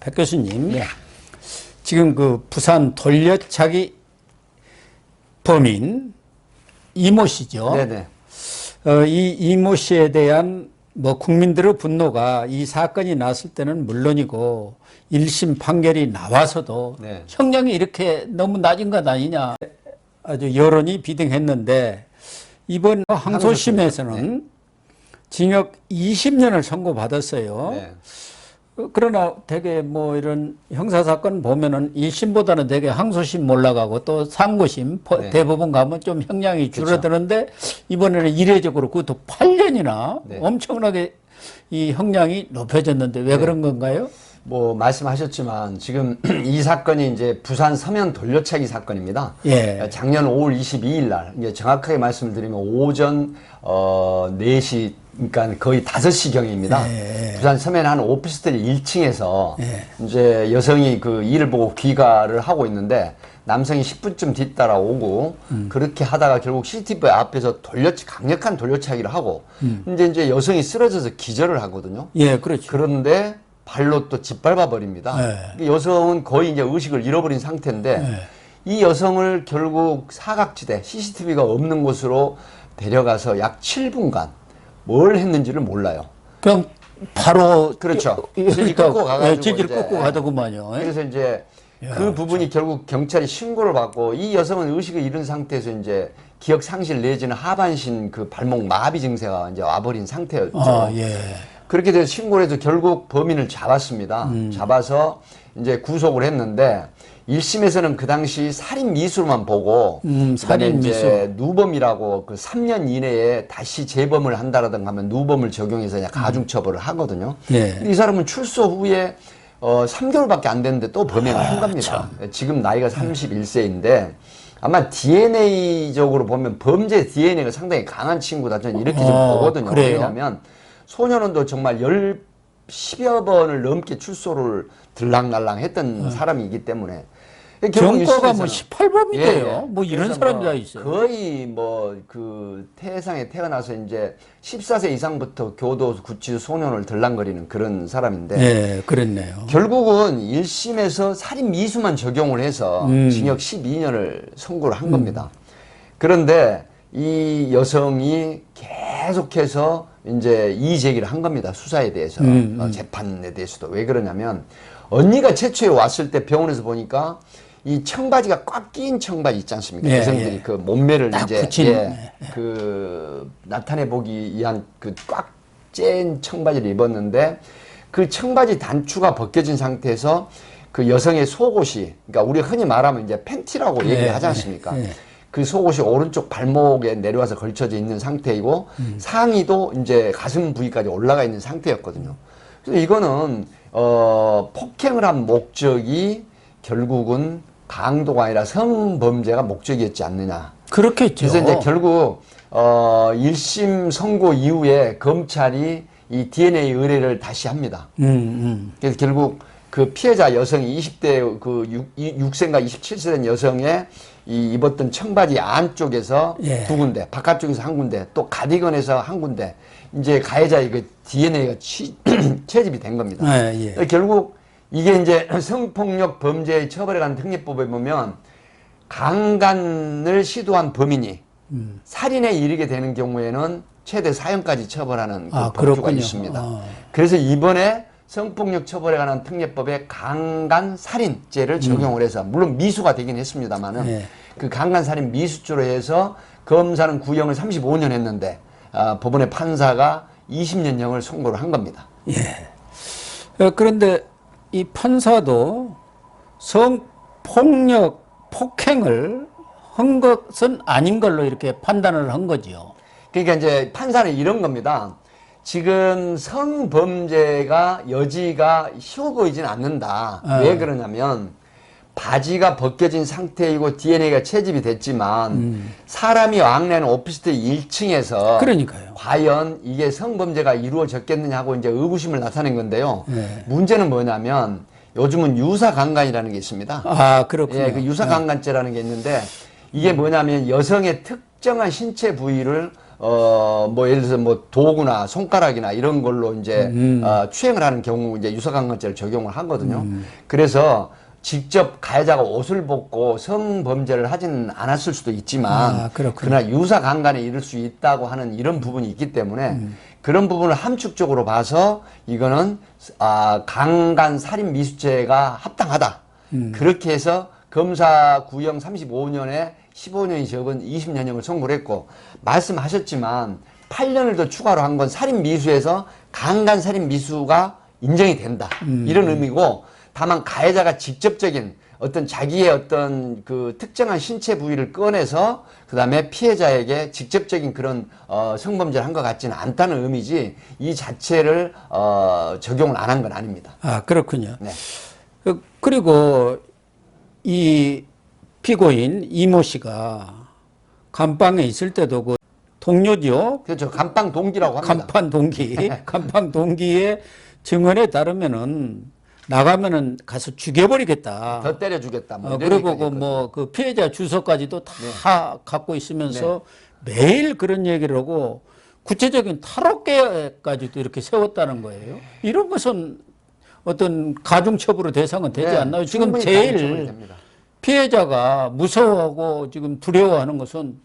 백 교수님, 지금 그 부산 돌려차기 범인 이모 씨죠. 네네. 이 이모 씨에 대한 뭐 국민들의 분노가 이 사건이 났을 때는 물론이고 1심 판결이 나와서도 네. 형량이 이렇게 너무 낮은 것 아니냐 아주 여론이 비등했는데 이번 항소심에서는 징역 20년을 선고받았어요. 네. 그러나 되게 뭐 이런 형사사건 보면은 1심보다는 되게 항소심 올라가고 또 상고심, 네. 대법원 가면 좀 형량이 줄어드는데 이번에는 이례적으로 그것도 8년이나 네. 엄청나게 이 형량이 높여졌는데 왜 그런 건가요? 뭐 말씀하셨지만 지금 이 사건이 이제 부산 서면 돌려차기 사건입니다. 예. 작년 5월 22일 날 이제 정확하게 말씀을 드리면 오전 4시 그러니까 거의 5시경입니다. 예. 부산 서면 한 오피스텔 1층에서 예. 이제 여성이 그 일을 보고 귀가를 하고 있는데 남성이 10분쯤 뒤따라 오고 그렇게 하다가 결국 CCTV 앞에서 강력한 돌려차기를 하고 이제 여성이 쓰러져서 기절을 하거든요. 예, 그렇죠. 그런데 발로 또 짓밟아 버립니다. 네. 여성은 거의 이제 의식을 잃어버린 상태인데 네. 이 여성을 결국 사각지대 CCTV가 없는 곳으로 데려가서 약 7분간 뭘 했는지를 몰라요. 그냥 바로 그렇죠. 지질 끊고 가가지고 지질 이제, 끊고 가더구만요. 그래서 이제 그 부분이 결국 경찰이 신고를 받고 이 여성은 의식을 잃은 상태에서 이제 기억 상실 내지는 하반신 그 발목 마비 증세가 이제 와버린 상태였죠. 아, 예. 그렇게 돼서 신고를 해서 결국 범인을 잡았습니다. 잡아서 이제 구속을 했는데 1심에서는 그 당시 살인 미수로만 보고 살인 미수. 이제 누범이라고 그 3년 이내에 다시 재범을 한다라든가 하면 누범을 적용해서 그냥 가중 처벌을 하거든요. 예. 근데 이 사람은 출소 후에 3개월밖에 안 됐는데 또 범행을 한 겁니다. 지금 나이가 31세인데 아마 DNA적으로 보면 범죄 DNA가 상당히 강한 친구다. 저는 이렇게 좀 보거든요. 그래요? 왜냐하면 소년원도 정말 10여 번을 넘게 출소를 들락날락 했던 사람이기 때문에 경과가 뭐 18범이래요. 예. 뭐 이런 그래서 사람이 다 있어요. 거의 뭐 그 태상에 태어나서 이제 14세 이상부터 교도 구치소 소년을 들락거리는 그런 사람인데 예, 그랬네요. 결국은 1심에서 살인 미수만 적용을 해서 징역 12년을 선고를 한 겁니다. 그런데 이 여성이 계속해서 이제 이의 제기를 한 겁니다. 수사에 대해서, 재판에 대해서도. 왜 그러냐면 언니가 최초에 왔을 때 병원에서 보니까 이 청바지가 꽉 낀 청바지 있지 않습니까? 예, 여성들이 예. 그 몸매를 딱 이제 붙인. 그 나타내 보기 위한 그 꽉 짠 청바지를 입었는데 그 청바지 단추가 벗겨진 상태에서 그 여성의 속옷이 그러니까 우리가 흔히 말하면 이제 팬티라고 얘기를 하지 않습니까? 그 속옷이 오른쪽 발목에 내려와서 걸쳐져 있는 상태이고 상의도 이제 가슴 부위까지 올라가 있는 상태였거든요. 그래서 이거는 폭행을 한 목적이 결국은 강도가 아니라 성범죄가 목적이었지 않느냐. 그렇겠죠. 그래서 이제 결국 1심 선고 이후에 검찰이 이 DNA 의뢰를 다시 합니다. 그래서 결국 그 피해자 여성이 20대 그 6세인가 27세 된 여성의 이 입었던 청바지 안쪽에서 예. 2군데, 바깥쪽에서 1군데, 또 가디건에서 1군데, 이제 가해자의 그 DNA가 채집이 된 겁니다. 예, 예. 결국 이게 이제 성폭력 범죄의 처벌에 관한 특례법에 보면 강간을 시도한 범인이 살인에 이르게 되는 경우에는 최대 4년까지 처벌하는 그 법규가 그렇군요. 있습니다. 그래서 이번에 성폭력 처벌에 관한 특례법에 강간 살인죄를 적용을 해서 물론 미수가 되긴 했습니다만은 예. 그 강간 살인 미수죄로 해서 검사는 구형을 35년 했는데 법원의 판사가 20년형을 선고를 한 겁니다. 예. 그런데 이 판사도 성폭력, 폭행을 한 것은 아닌 걸로 이렇게 판단을 한 거지요. 그러니까 이제 판사는 이런 겁니다. 지금 성범죄가 여지가 쉬워 보이진 않는다. 왜 그러냐면 바지가 벗겨진 상태이고 DNA가 채집이 됐지만 사람이 왕래하는 오피스텔 1층에서 그러니까요. 과연 이게 성범죄가 이루어졌겠느냐 하고 이제 의구심을 나타낸 건데요. 네. 문제는 뭐냐면 요즘은 유사강간이라는 게 있습니다. 아, 그렇군요. 예, 그 유사강간죄라는 게 있는데 이게 뭐냐면 여성의 특정한 신체 부위를 뭐 예를 들어서 뭐 도구나 손가락이나 이런 걸로 이제 추행을 하는 경우 이제 유사강간죄를 적용을 하거든요. 그래서 직접 가해자가 옷을 벗고 성범죄를 하지는 않았을 수도 있지만 그러나 유사강간에 이를 수 있다고 하는 이런 부분이 있기 때문에 그런 부분을 함축적으로 봐서 이거는 강간 살인 미수죄가 합당하다. 그렇게 해서 검사 구형 35년에 15년이 적은 20년형을 선고를 했고 말씀하셨지만 8년을 더 추가로 한 건 살인 미수에서 강간 살인 미수가 인정이 된다. 이런 의미고 다만 가해자가 직접적인 어떤 자기의 어떤 그 특정한 신체 부위를 꺼내서 그다음에 피해자에게 직접적인 그런 성범죄를 한 것 같지는 않다는 의미지 이 자체를 적용을 안 한 건 아닙니다. 아, 그렇군요. 네. 그리고 이 피고인 이모 씨가 감방에 있을 때도 그 동료죠. 그렇죠. 감방 동기라고 합니다. 간판 동기, 간판 동기의 증언에 따르면은 나가면은 가서 죽여버리겠다. 더 때려주겠다. 뭐 그리고 그 피해자 주소까지도 다 갖고 있으면서 매일 그런 얘기를 하고 구체적인 탈옥계까지도 이렇게 세웠다는 거예요. 이런 것은 어떤 가중처벌의 대상은 되지 않나요? 지금 제일 피해자가 무서워하고 지금 두려워하는 것은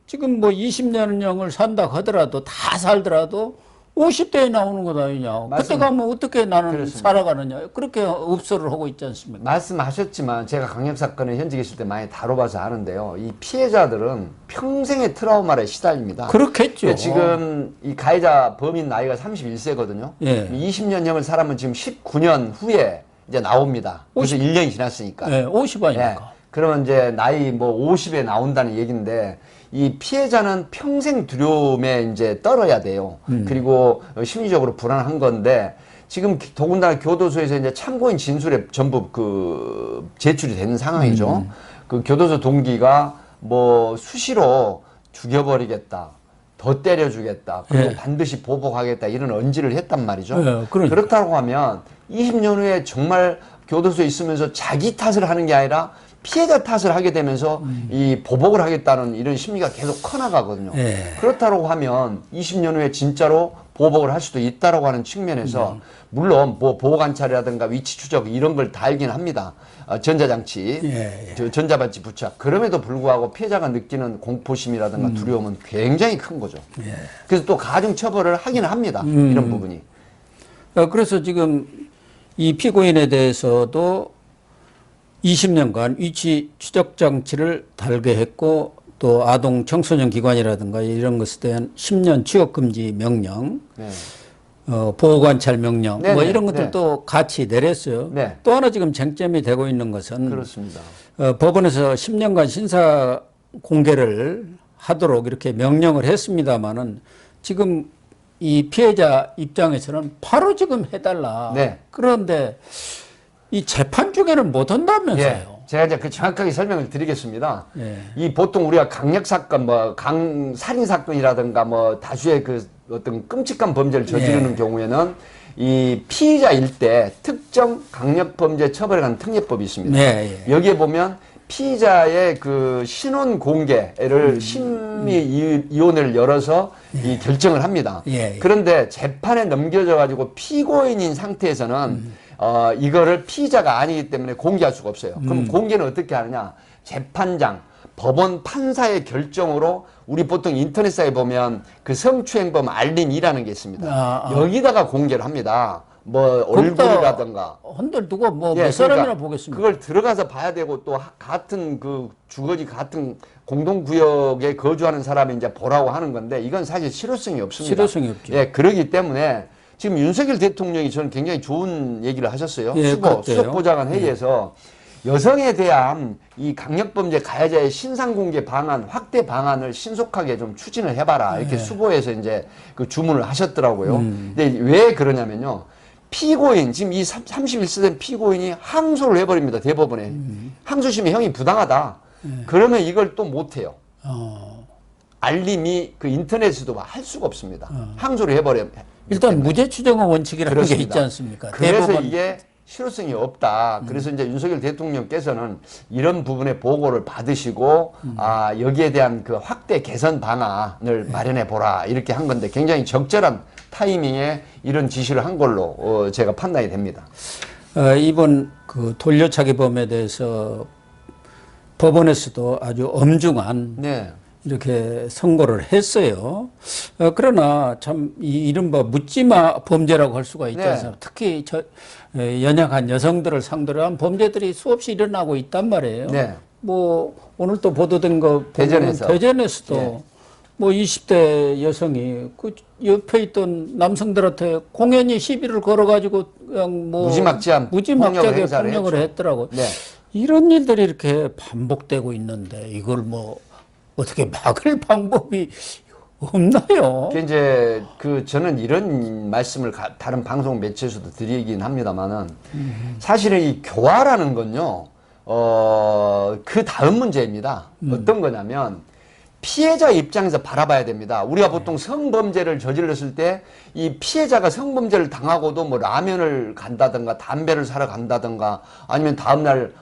지금 뭐 20년형을 산다 하더라도 다 살더라도 50대에 나오는 것 아니냐. 그때 가면 어떻게 나는 그렇습니다. 살아가느냐. 그렇게 읍소를 하고 있지 않습니까? 말씀하셨지만 제가 강력사건을 현직에 있을 때 많이 다뤄봐서 아는데요. 이 피해자들은 평생의 트라우마에 시달립니다. 그렇겠죠. 지금 이 가해자 범인 나이가 31세거든요. 예. 20년형을 살아면 지금 19년 후에 이제 나옵니다. 50, 그래서 1년이 지났으니까. 네, 50 아닙니까? 예. 그러면 이제 나이 뭐 50에 나온다는 얘기인데 이 피해자는 평생 두려움에 이제 떨어야 돼요. 그리고 심리적으로 불안한 건데 지금 더군다나 교도소에서 이제 참고인 진술에 전부 그 제출이 되는 상황이죠. 그 교도소 동기가 뭐 수시로 죽여버리겠다. 더 때려주겠다. 그리고 반드시 보복하겠다. 이런 언지를 했단 말이죠. 그러니까. 그렇다고 하면 20년 후에 정말 교도소에 있으면서 자기 탓을 하는 게 아니라 피해자 탓을 하게 되면서 이 보복을 하겠다는 이런 심리가 계속 커나가거든요. 그렇다고 하면 20년 후에 진짜로 보복을 할 수도 있다라고 하는 측면에서 물론 뭐 보호관찰이라든가 위치 추적 이런 걸 다 알긴 합니다. 전자장치, 전자발찌 부착. 그럼에도 불구하고 피해자가 느끼는 공포심이라든가 두려움은 굉장히 큰 거죠. 그래서 또 가중처벌을 하기는 합니다. 이런 부분이. 그래서 지금 이 피고인에 대해서도 20년간 위치 추적 장치를 달게 했고 또 아동 청소년 기관이라든가 이런 것에 대한 10년 취업 금지 명령, 보호 관찰 명령, 뭐 이런 것들도 같이 내렸어요. 또 하나 지금 쟁점이 되고 있는 것은 그렇습니다. 법원에서 10년간 신사 공개를 하도록 이렇게 명령을 했습니다마는 지금 이 피해자 입장에서는 바로 지금 해달라. 그런데 이 재판 중에는 못 한다면서요. 제가 이제 그 정확하게 설명을 드리겠습니다. 이 보통 우리가 강력사건, 뭐 살인사건이라든가 뭐 다수의 그 어떤 끔찍한 범죄를 저지르는 경우에는 이 피의자일 때 특정 강력범죄 처벌에 관한 특례법이 있습니다. 여기에 보면 피의자의 그 신원 공개를 심의위원회를 열어서 이 결정을 합니다. 그런데 재판에 넘겨져 가지고 피고인인 상태에서는 이거를 피의자가 아니기 때문에 공개할 수가 없어요. 그럼 공개는 어떻게 하느냐? 재판장, 법원 판사의 결정으로 우리 보통 인터넷사에 보면 그 성추행범 알림이라는 게 있습니다. 여기다가 공개를 합니다. 뭐 얼굴이라든가 혼들 두고 뭐 몇 사람이나 그러니까 보겠습니까? 그걸 들어가서 봐야 되고 또 같은 그 주거지 같은 공동구역에 거주하는 사람이 이제 보라고 하는 건데 이건 사실 실효성이 없습니다. 실효성이 없죠. 그러기 때문에 지금 윤석열 대통령이 저는 굉장히 좋은 얘기를 하셨어요. 수석보좌관 회의에서 여성에 대한 이 강력범죄 가해자의 신상공개 방안, 확대 방안을 신속하게 좀 추진을 해봐라. 이렇게 수보에서 이제 그 주문을 하셨더라고요. 근데 왜 그러냐면요. 피고인, 지금 이 31세 된 피고인이 항소를 해버립니다. 대법원에. 항소심에 형이 부당하다. 그러면 이걸 또 못해요. 알림이 그 인터넷에도 할 수가 없습니다. 항소를 해버려요. 일단 무죄 추정의 원칙이라는 게 있지 않습니까? 그래서 이게 실효성이 없다. 그래서 이제 윤석열 대통령께서는 이런 부분에 보고를 받으시고 여기에 대한 그 확대 개선 방안을 마련해 보라 이렇게 한 건데 굉장히 적절한 타이밍에 이런 지시를 한 걸로 제가 판단이 됩니다. 이번 그 돌려차기범에 대해서 법원에서도 아주 엄중한 네. 이렇게 선고를 했어요. 그러나 참 이른바 묻지마 범죄라고 할 수가 있지 네. 않습니까? 특히 연약한 여성들을 상대로 한 범죄들이 수없이 일어나고 있단 말이에요. 네. 뭐 오늘 또 보도된 거 보면 대전에서도 네. 뭐 20대 여성이 그 옆에 있던 남성들한테 공연히 시비를 걸어가지고 그냥 뭐 무지막지하게 폭력을 했더라고. 네. 이런 일들이 이렇게 반복되고 있는데 이걸 뭐 어떻게 막을 방법이 없나요? 이제 저는 이런 말씀을 다른 방송 매체에서도 드리긴 합니다만은 사실은 이 교화라는 건요, 그 다음 문제입니다. 어떤 거냐면 피해자 입장에서 바라봐야 됩니다. 우리가 보통 성범죄를 저질렀을 때 이 피해자가 성범죄를 당하고도 뭐 라면을 간다든가 담배를 사러 간다든가 아니면 다음날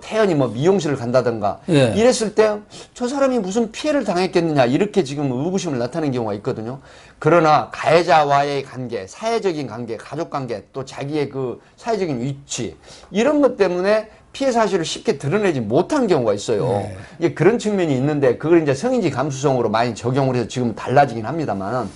태연히 뭐 미용실을 간다든가 예. 이랬을 때 저 사람이 무슨 피해를 당했겠느냐 이렇게 지금 의구심을 나타내는 경우가 있거든요. 그러나 가해자와의 관계, 사회적인 관계, 가족 관계 또 자기의 그 사회적인 위치 이런 것 때문에 피해 사실을 쉽게 드러내지 못한 경우가 있어요. 네. 이제 그런 측면이 있는데 그걸 이제 성인지 감수성으로 많이 적용을 해서 지금 달라지긴 합니다만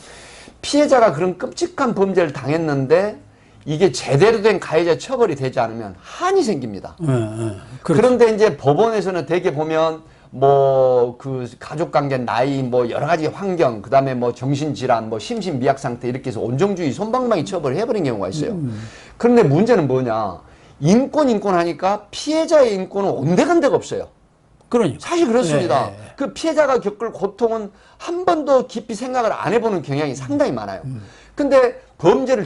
피해자가 그런 끔찍한 범죄를 당했는데 이게 제대로 된 가해자 처벌이 되지 않으면 한이 생깁니다. 그렇죠. 그런데 이제 법원에서는 대개 보면 뭐 그 가족 관계, 나이, 뭐 여러 가지 환경, 그다음에 뭐 정신질환, 뭐 심신미약 상태 이렇게 해서 온정주의 솜방망이 처벌을 해버린 경우가 있어요. 그런데 문제는 뭐냐? 인권 하니까 피해자의 인권은 온데간데가 없어요. 그러니까. 사실 그렇습니다. 네. 그 피해자가 겪을 고통은 한 번도 깊이 생각을 안 해보는 경향이 상당히 많아요. 근데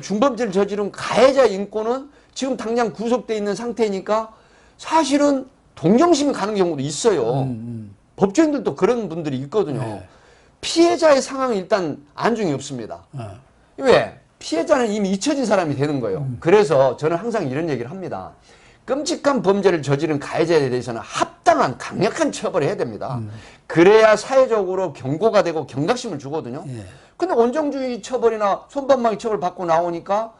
중범죄를 저지른 가해자 인권은 지금 당장 구속돼 있는 상태니까 사실은 동정심이 가는 경우도 있어요. 법조인들도 그런 분들이 있거든요. 네. 피해자의 상황은 일단 안중이 없습니다. 왜? 피해자는 이미 잊혀진 사람이 되는 거예요. 그래서 저는 항상 이런 얘기를 합니다. 끔찍한 범죄를 저지른 가해자에 대해서는 합당한 강력한 처벌을 해야 됩니다. 그래야 사회적으로 경고가 되고 경각심을 주거든요. 예. 근데 온정주의 처벌이나 손방망이 처벌 받고 나오니까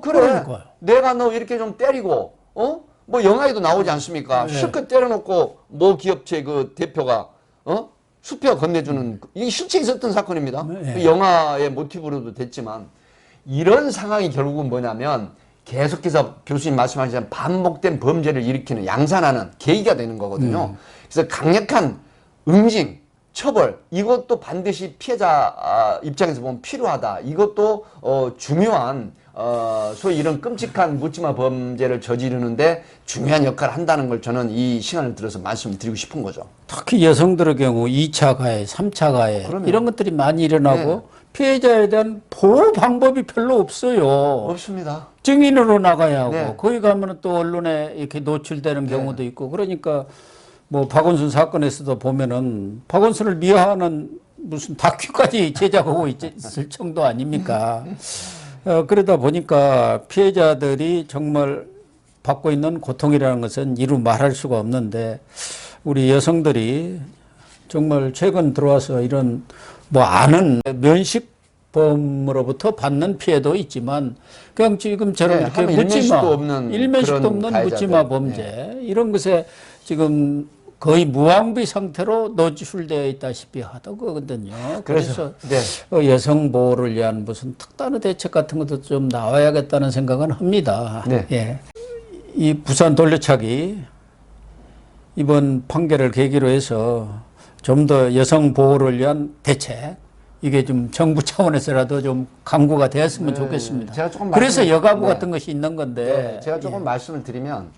그래 그러니까요. 내가 너 이렇게 좀 때리고 뭐 영화에도 나오지 않습니까? 실컷 때려놓고 모 기업체 그 대표가 수표 건네주는 이게 실제 있었던 사건입니다. 예. 영화의 모티브로도 됐지만 이런 상황이 결국은 뭐냐면 계속해서 교수님 말씀하신 반복된 범죄를 일으키는 양산하는 계기가 되는 거거든요. 그래서 강력한 응징, 처벌 이것도 반드시 피해자 입장에서 보면 필요하다. 이것도 중요한 소위 이런 끔찍한 묻지마 범죄를 저지르는데 중요한 역할을 한다는 걸 저는 이 시간을 들어서 말씀을 드리고 싶은 거죠. 특히 여성들의 경우 2차 가해, 3차 가해 그럼요. 이런 것들이 많이 일어나고 네. 피해자에 대한 보호 방법이 별로 없어요. 없습니다. 증인으로 나가야 하고 네. 거기 가면은 또 언론에 이렇게 노출되는 경우도 있고 그러니까 뭐 박원순 사건에서도 보면은 박원순을 미화하는 무슨 다큐까지 제작하고 있을 정도 아닙니까? 그러다 보니까 피해자들이 정말 받고 있는 고통이라는 것은 이루 말할 수가 없는데 우리 여성들이 정말 최근 들어와서 이런 뭐 아는 면식범으로부터 받는 피해도 있지만 그냥 지금처럼 이렇게 일면식도 없는 일면식도 없는 가해자들. 묻지마 범죄 이런 것에 지금 거의 무방비 상태로 노출되어 있다시피 하더거든요. 그래서 네. 여성 보호를 위한 무슨 특단의 대책 같은 것도 좀 나와야겠다는 생각은 합니다. 네. 예. 이 부산 돌려차기 이번 판결을 계기로 해서 좀 더 여성 보호를 위한 대책 이게 좀 정부 차원에서라도 좀 강구가 되었으면 좋겠습니다. 제가 조금 그래서 여가부 네. 같은 것이 있는 건데 제가 조금 말씀을 드리면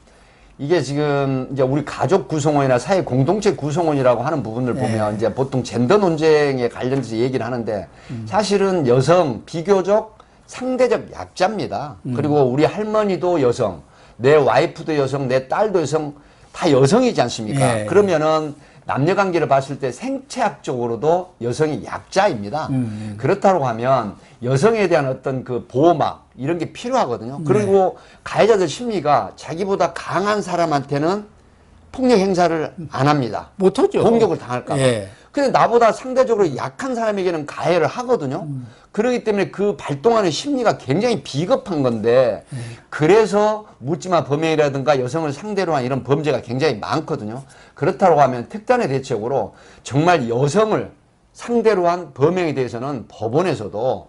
이게 지금 이제 우리 가족 구성원이나 사회 공동체 구성원이라고 하는 부분을 보면 이제 보통 젠더 논쟁에 관련해서 얘기를 하는데 사실은 여성 비교적 상대적 약자입니다. 그리고 우리 할머니도 여성, 내 와이프도 여성, 내 딸도 여성 다 여성이지 않습니까? 예. 그러면은 남녀 관계를 봤을 때 생체학적으로도 여성이 약자입니다. 그렇다고 하면 여성에 대한 어떤 그 보호막 이런 게 필요하거든요. 그리고 가해자들 심리가 자기보다 강한 사람한테는 폭력 행사를 안 합니다. 못하죠. 공격을 당할까 봐. 예. 근데 나보다 상대적으로 약한 사람에게는 가해를 하거든요. 그렇기 때문에 그 발동하는 심리가 굉장히 비겁한 건데 그래서 묻지마 범행이라든가 여성을 상대로 한 이런 범죄가 굉장히 많거든요. 그렇다고 하면 특단의 대책으로 정말 여성을 상대로 한 범행에 대해서는 법원에서도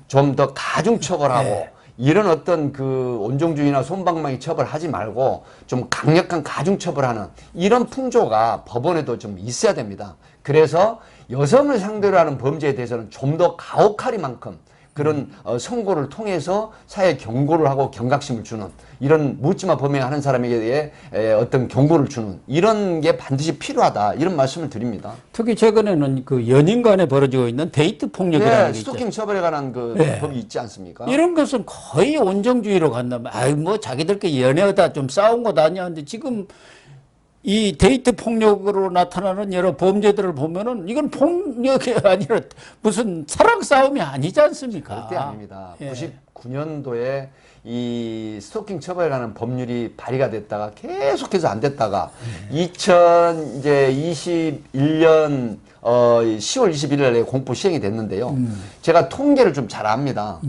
좀 더 가중 처벌하고 네. 이런 어떤 그 온종주의나 솜방망이 처벌하지 말고 좀 강력한 가중 처벌하는 이런 풍조가 법원에도 좀 있어야 됩니다. 그래서 여성을 상대로 하는 범죄에 대해서는 좀 더 가혹하리만큼 그런 선고를 통해서 사회 경고를 하고 경각심을 주는 이런 묻지마 범행하는 사람에게 대해 어떤 경고를 주는 이런 게 반드시 필요하다 이런 말씀을 드립니다. 특히 최근에는 그 연인 간에 벌어지고 있는 데이트 폭력이라는 네, 게 있죠. 스토킹 처벌에 관한 그 네. 법이 있지 않습니까? 이런 것은 거의 온정주의로 간다면, 아유, 뭐 자기들끼리 연애하다 좀 싸운 것 아니야. 근데 지금 이 데이트 폭력으로 나타나는 여러 범죄들을 보면은 이건 폭력이 아니라 무슨 사랑 싸움이 아니지 않습니까? 절대 아닙니다. 예. 99년도에 이 스토킹 처벌에 관한 법률이 발의가 됐다가 계속해서 안 됐다가 2021년 10월 21일 날에 공포 시행이 됐는데요. 제가 통계를 좀 잘 압니다.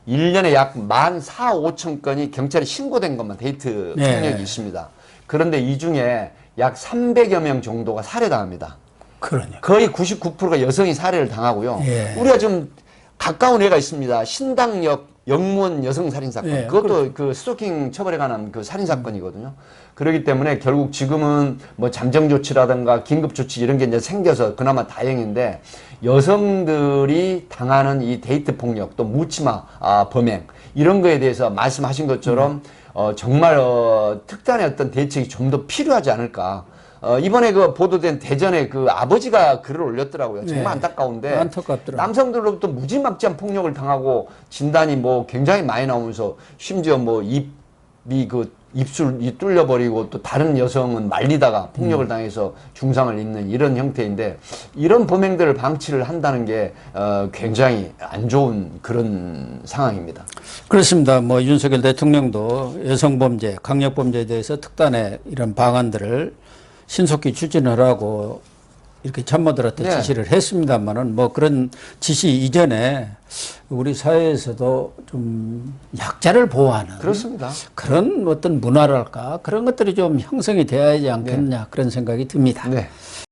1년에 약 14,5천 건이 경찰에 신고된 것만 데이트 네. 폭력이 있습니다. 그런데 이 중에 약 300여 명 정도가 살해당합니다. 그러니까. 거의 99%가 여성이 살해를 당하고요. 예. 우리가 좀 가까운 애가 있습니다. 신당역 영무원 여성 살인 사건. 예, 그것도 그 스토킹 처벌에 관한 그 살인 사건이거든요. 그렇기 때문에 결국 지금은 뭐 잠정 조치라든가 긴급 조치 이런 게 이제 생겨서 그나마 다행인데 여성들이 당하는 이 데이트 폭력 또 묻지마 범행 이런 거에 대해서 말씀하신 것처럼 정말 특단의 어떤 대책이 좀 더 필요하지 않을까. 이번에 그 보도된 대전에 그 아버지가 글을 올렸더라고요. 정말 네. 안타까운데 안타깝더라고요. 남성들로부터 무지막지한 폭력을 당하고 진단이 뭐 굉장히 많이 나오면서 심지어 뭐 입이 그 입술이 뚫려버리고 또 다른 여성은 말리다가 폭력을 당해서 중상을 입는 이런 형태인데 이런 범행들을 방치를 한다는 게 굉장히 안 좋은 그런 상황입니다. 그렇습니다. 뭐 윤석열 대통령도 여성범죄, 강력범죄에 대해서 특단의 이런 방안들을 신속히 추진하라고 이렇게 참모들한테 네. 지시를 했습니다만은 뭐 그런 지시 이전에 우리 사회에서도 좀 약자를 보호하는 그렇습니다. 그런 어떤 문화랄까 그런 것들이 좀 형성이 돼야 하지 않겠느냐 그런 생각이 듭니다. 네.